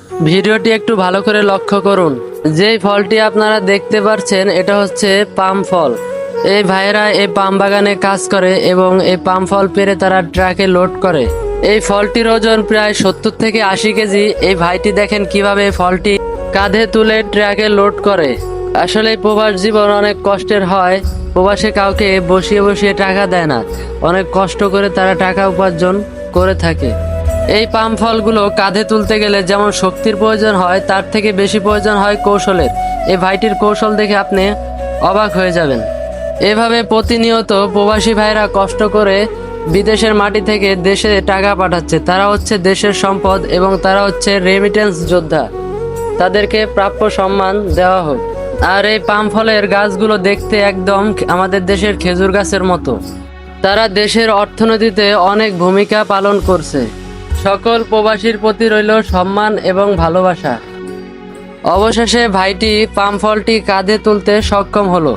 ভিডিওটি একটু ভালো করে লক্ষ্য করুন। যেই ফলটি আপনারা দেখতে পাচ্ছেন এটা হচ্ছে পাম ফল। এই ভাইয়েরা এই পাম বাগানে কাজ করে এবং এই পাম ফল পেরে তারা ট্রাকে লোড করে। এই ফলটির ওজন প্রায় 70 থেকে 80 কেজি। এই ভাইটি দেখেন কিভাবে এই ফলটি কাঁধে তুলে ট্রাকে লোড করে। আসলে প্রবাস জীবন অনেক কষ্টের হয়। প্রবাসে কাউকে বসিয়ে বসিয়ে টাকা দেয় না, অনেক কষ্ট করে তারা টাকা উপার্জন করে থাকে। এই পাম ফলগুলো কাঁধে তুলতে গেলে যেমন শক্তির প্রয়োজন হয়, তার থেকে বেশি প্রয়োজন হয় কৌশলের। এই ভাইটির কৌশল দেখে আপনি অবাক হয়ে যাবেন। এভাবে প্রতিনিয়ত প্রবাসী ভাইরা কষ্ট করে বিদেশের মাটি থেকে দেশে টাকা পাঠাচ্ছে। তারা হচ্ছে দেশের সম্পদ এবং তারা হচ্ছে রেমিটেন্স যোদ্ধা। তাদেরকে প্রাপ্য সম্মান দেওয়া হোক। আর এই পাম ফলের গাছগুলো দেখতে একদম আমাদের দেশের খেজুর গাছের মতো। তারা দেশের অর্থনীতিতে অনেক ভূমিকা পালন করছে। সকল প্রবাসীর প্রতি রইল সম্মান এবং ভালোবাসা। অবশেষে ভাইটি পাম ফলটি কাঁধে তুলতে সক্ষম হলো।